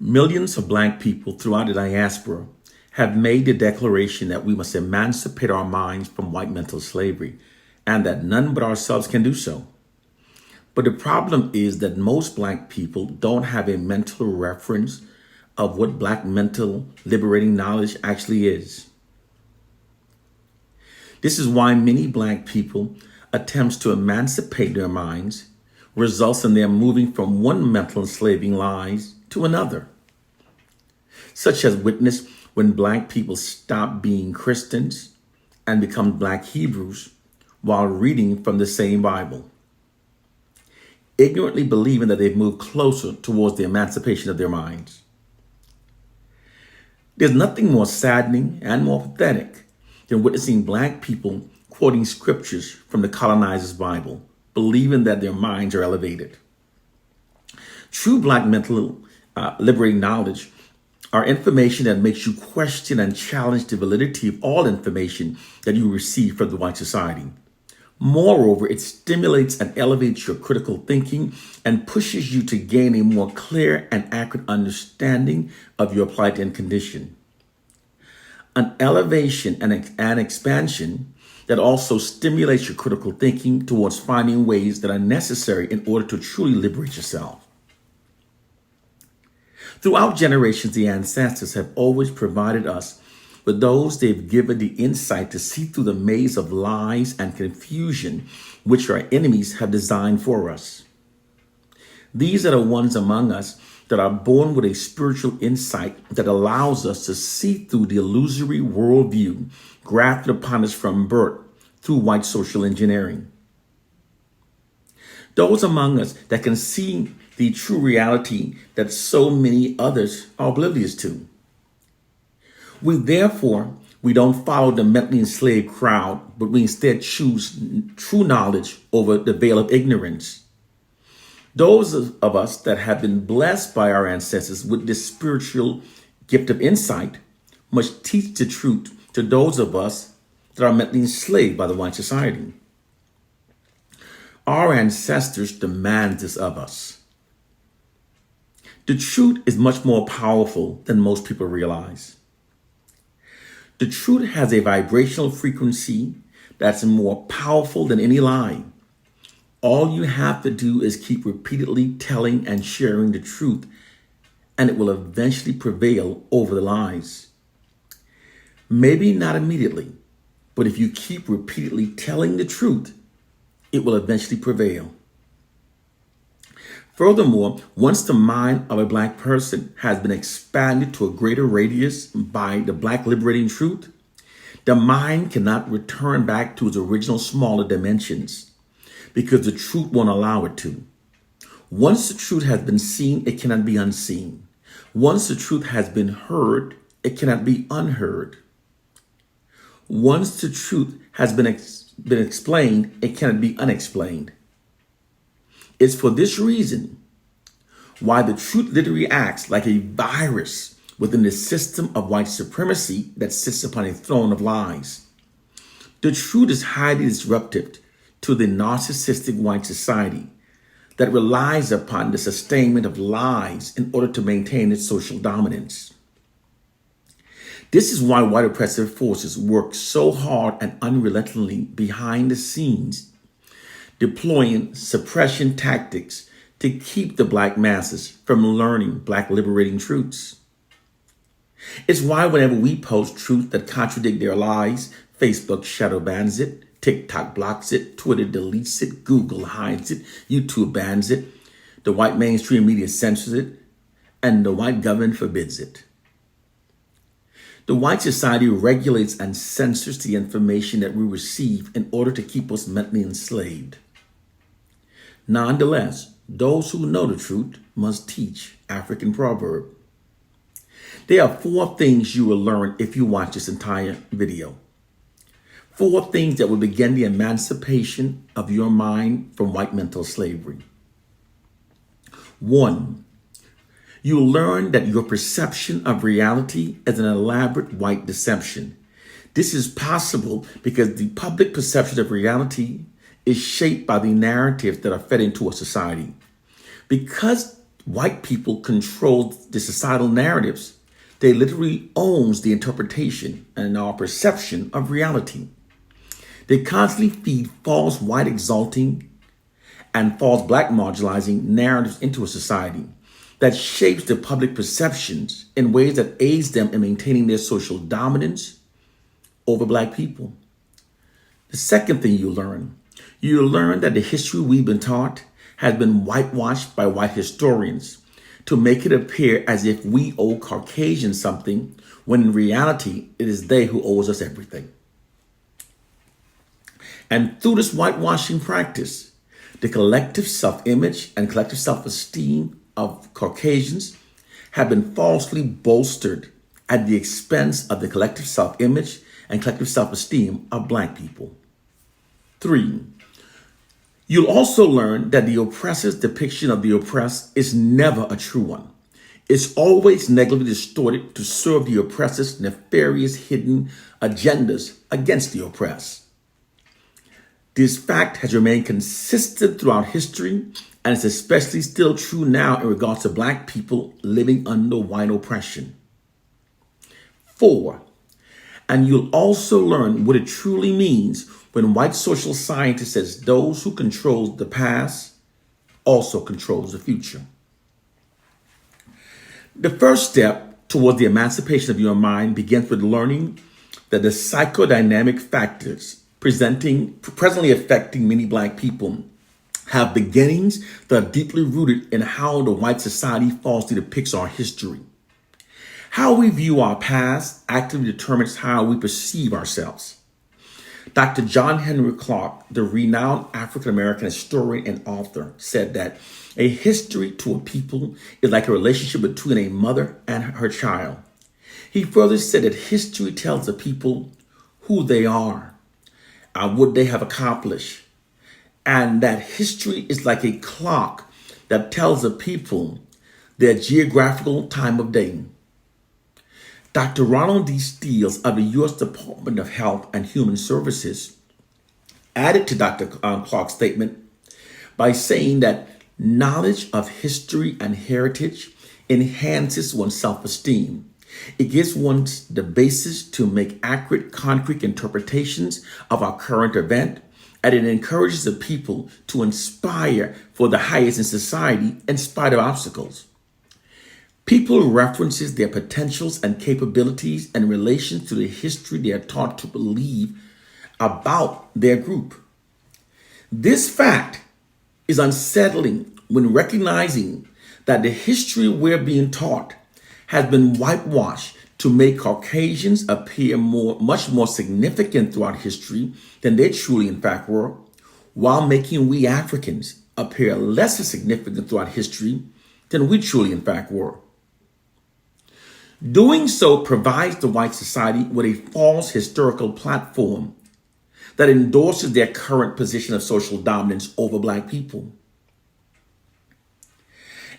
Millions of Black people throughout the diaspora have made the declaration that we must emancipate our minds from white mental slavery and that none but ourselves can do so. But the problem is that most Black people don't have a mental reference of what Black mental liberating knowledge actually is. This is why many Black people attempts to emancipate their minds results in them moving from one mental enslaving lies to another, such as witnessed when Black people stop being Christians and become Black Hebrews while reading from the same Bible, ignorantly believing that they've moved closer towards the emancipation of their minds. There's nothing more saddening and more pathetic than witnessing Black people quoting scriptures from the colonizer's Bible, believing that their minds are elevated. True Black mental liberating knowledge are information that makes you question and challenge the validity of all information that you receive from the white society. Moreover, it stimulates and elevates your critical thinking and pushes you to gain a more clear and accurate understanding of your plight and condition. An elevation and an expansion that also stimulates your critical thinking towards finding ways that are necessary in order to truly liberate yourself. Throughout generations, the ancestors have always provided us with those they've given the insight to see through the maze of lies and confusion which our enemies have designed for us. These are the ones among us that are born with a spiritual insight that allows us to see through the illusory worldview grafted upon us from birth through white social engineering. Those among us that can see the true reality that so many others are oblivious to. We don't follow the mentally enslaved crowd, but we instead choose true knowledge over the veil of ignorance. Those of us that have been blessed by our ancestors with this spiritual gift of insight must teach the truth to those of us that are mentally enslaved by the white society. Our ancestors demand this of us. The truth is much more powerful than most people realize. The truth has a vibrational frequency that's more powerful than any lie. All you have to do is keep repeatedly telling and sharing the truth, and it will eventually prevail over the lies. Maybe not immediately, but if you keep repeatedly telling the truth, it will eventually prevail. Furthermore, once the mind of a Black person has been expanded to a greater radius by the Black liberating truth, the mind cannot return back to its original smaller dimensions because the truth won't allow it to. Once the truth has been seen, it cannot be unseen. Once the truth has been heard, it cannot be unheard. Once the truth has been explained, it cannot be unexplained. It's for this reason why the truth literally acts like a virus within the system of white supremacy that sits upon a throne of lies. The truth is highly disruptive to the narcissistic white society that relies upon the sustainment of lies in order to maintain its social dominance. This is why white oppressive forces work so hard and unrelentingly behind the scenes, deploying suppression tactics to keep the Black masses from learning Black liberating truths. It's why whenever we post truth that contradict their lies, Facebook shadow bans it, TikTok blocks it, Twitter deletes it, Google hides it, YouTube bans it, the white mainstream media censors it, and the white government forbids it. The white society regulates and censors the information that we receive in order to keep us mentally enslaved. Nonetheless, those who know the truth must teach. African proverb. There are 4 things you will learn if you watch this entire video. 4 things that will begin the emancipation of your mind from white mental slavery. 1. You will learn that your perception of reality is an elaborate white deception. This is possible because the public perception of reality is shaped by the narratives that are fed into a society. Because White people control the societal narratives. They literally owns the interpretation and our perception of reality. They constantly feed false white exalting and false black marginalizing narratives into a society that shapes the public perceptions in ways that aids them in maintaining their social dominance over black people. The second thing you learn that the history we've been taught has been whitewashed by white historians to make it appear as if we owe Caucasians something, when in reality, it is they who owes us everything. And through this whitewashing practice, the collective self-image and collective self-esteem of Caucasians have been falsely bolstered at the expense of the collective self-image and collective self-esteem of black people. 3, you'll also learn that the oppressor's depiction of the oppressed is never a true one. It's always negatively distorted to serve the oppressor's nefarious hidden agendas against the oppressed. This fact has remained consistent throughout history, and it's especially still true now in regards to black people living under white oppression. 4, and you'll also learn what it truly means when white social scientists says those who control the past also controls the future. The first step toward the emancipation of your mind begins with learning that the psychodynamic factors presently affecting many black people have beginnings that are deeply rooted in how the white society falsely depicts our history. How we view our past actively determines how we perceive ourselves. Dr. John Henry Clark, the renowned African-American historian and author, said that a history to a people is like a relationship between a mother and her child. He further said that history tells the people who they are and what they have accomplished, and that history is like a clock that tells the people their geographical time of day. Dr. Ronald D. Steele of the U.S. Department of Health and Human Services added to Dr. Clark's statement by saying that knowledge of history and heritage enhances one's self-esteem. It gives one the basis to make accurate, concrete interpretations of our current event, and it encourages the people to inspire for the highest in society in spite of obstacles. People references their potentials and capabilities in relation to the history they are taught to believe about their group. This fact is unsettling when recognizing that the history we're being taught has been whitewashed to make Caucasians appear much more significant throughout history than they truly in fact were, while making we Africans appear lesser significant throughout history than we truly in fact were. Doing so provides the white society with a false historical platform that endorses their current position of social dominance over black people.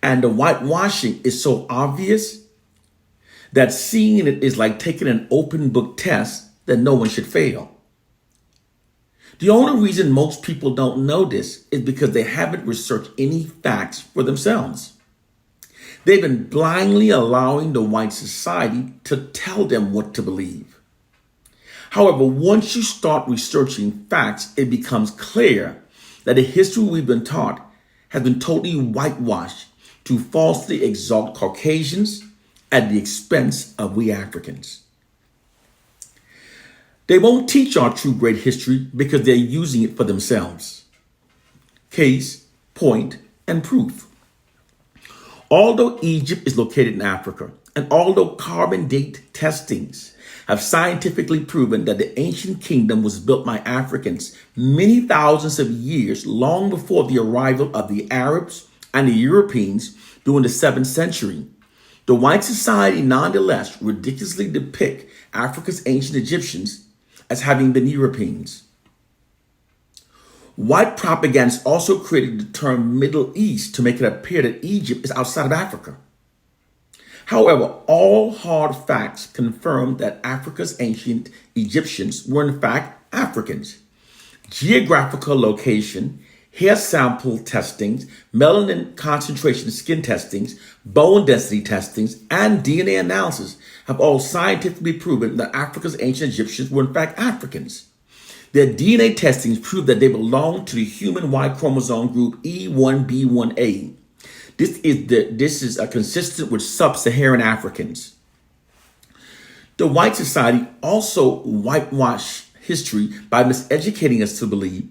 And the whitewashing is so obvious that seeing it is like taking an open book test that no one should fail. The only reason most people don't know this is because they haven't researched any facts for themselves. They've been blindly allowing the white society to tell them what to believe. However, once you start researching facts, it becomes clear that the history we've been taught has been totally whitewashed to falsely exalt Caucasians at the expense of we Africans. They won't teach our true great history because they're using it for themselves. Case, point, and proof. Although Egypt is located in Africa, and although carbon date testings have scientifically proven that the ancient kingdom was built by Africans many thousands of years long before the arrival of the Arabs and the Europeans during the 7th century, the white society nonetheless ridiculously depict Africa's ancient Egyptians as having been Europeans. White propaganda also created the term Middle East to make it appear that Egypt is outside of Africa. However, all hard facts confirm that Africa's ancient Egyptians were in fact Africans. Geographical location, Hair sample testings, melanin concentration skin testings, bone density testings, and DNA analysis have all scientifically proven that Africa's ancient Egyptians were in fact Africans. Their DNA testings prove that they belong to the human Y chromosome group E1B1A. This is consistent with sub-Saharan Africans. The white society also whitewashed history by miseducating us to believe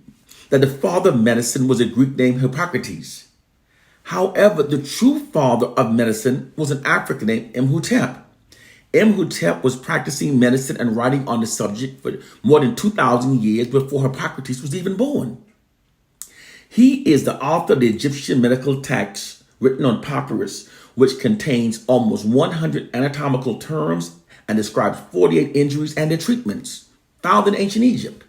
that the father of medicine was a Greek named Hippocrates. However, the true father of medicine was an African named Imhotep. Imhotep was practicing medicine and writing on the subject for more than 2,000 years before Hippocrates was even born. He is the author of the Egyptian medical text written on papyrus, which contains almost 100 anatomical terms and describes 48 injuries and their treatments found in ancient Egypt.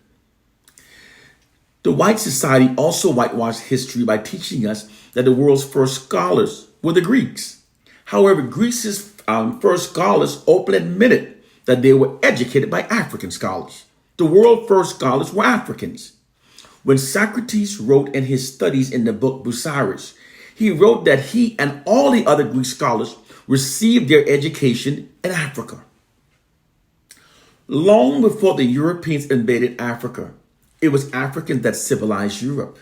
The white society also whitewashed history by teaching us that the world's first scholars were the Greeks. However, Greece's first scholars openly admitted that they were educated by African scholars. The world's first scholars were Africans. When Socrates wrote in his studies in the book Bucyrus, he wrote that he and all the other Greek scholars received their education in Africa. Long before the Europeans invaded Africa, it was Africans that civilized Europe.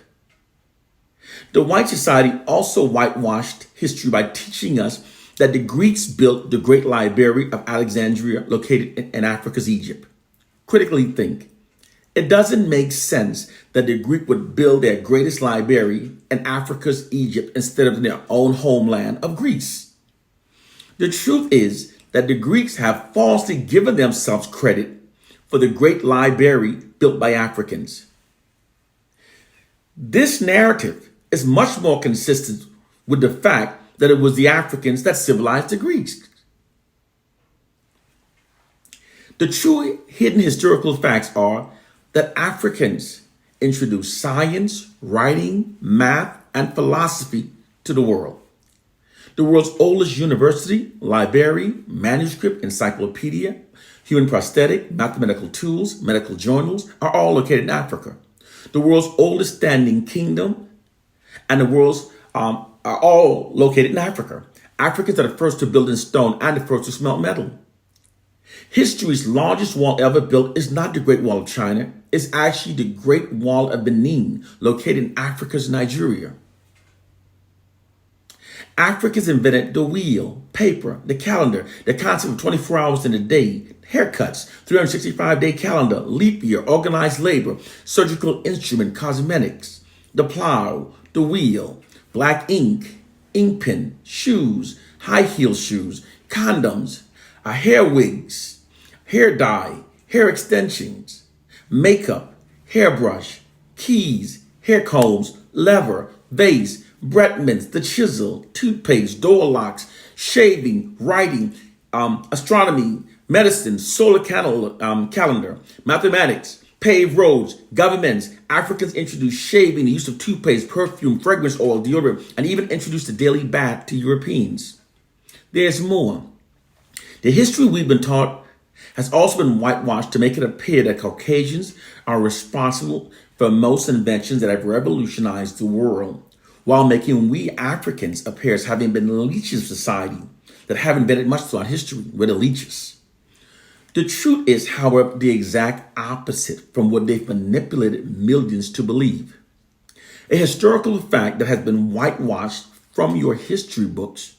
The white society also whitewashed history by teaching us that the Greeks built the Great Library of Alexandria located in Africa's Egypt. Critically think, it doesn't make sense that the Greek would build their greatest library in Africa's Egypt instead of in their own homeland of Greece. The truth is that the Greeks have falsely given themselves credit for the Great Library built by Africans. This narrative is much more consistent with the fact that it was the Africans that civilized the Greeks. The true hidden historical facts are that Africans introduced science, writing, math, and philosophy to the world. The world's oldest university, library, manuscript, encyclopedia, human prosthetic, mathematical tools, medical journals are all located in Africa. The world's oldest standing kingdom and the world's are all located in Africa. Africans are the first to build in stone and the first to smelt metal. History's largest wall ever built is not the Great Wall of China. It's actually the Great Wall of Benin, located in Africa's Nigeria. Africans invented the wheel, paper, the calendar, the concept of 24 hours in a day, haircuts, 365-day calendar, leap year, organized labor, surgical instrument, cosmetics, the plow, the wheel, black ink, ink pen, shoes, high heel shoes, condoms, hair wigs, hair dye, hair extensions, makeup, hairbrush, keys, hair combs, lever, vase, bread mints, the chisel, toothpaste, door locks, shaving, writing, astronomy, medicine, solar calendar, mathematics, paved roads, governments. Africans introduced shaving, the use of toothpaste, perfume, fragrance oil, deodorant, and even introduced the daily bath to Europeans. There's more. The history we've been taught has also been whitewashed to make it appear that Caucasians are responsible for most inventions that have revolutionized the world, while making we Africans appear as having been leeches of society that haven't invented much throughout history. We're the leeches. The truth is, however, the exact opposite from what they've manipulated millions to believe. A historical fact that has been whitewashed from your history books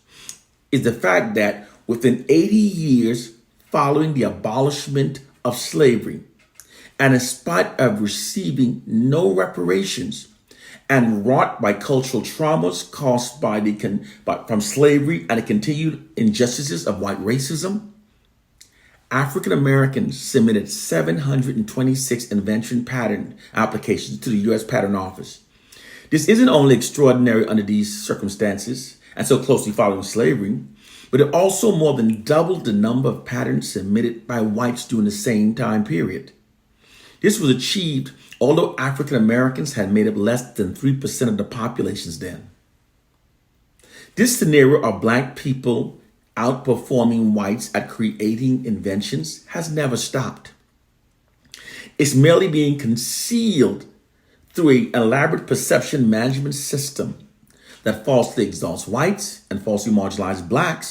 is the fact that within 80 years following the abolishment of slavery, and in spite of receiving no reparations, and wrought by cultural traumas caused from slavery and the continued injustices of white racism, African Americans submitted 726 invention patent applications to the U.S. Patent Office. This isn't only extraordinary under these circumstances and so closely following slavery, but it also more than doubled the number of patents submitted by whites during the same time period. This was achieved although African Americans had made up less than 3% of the populations then. This scenario of black people outperforming whites at creating inventions has never stopped. It's merely being concealed through an elaborate perception management system that falsely exalts whites and falsely marginalizes blacks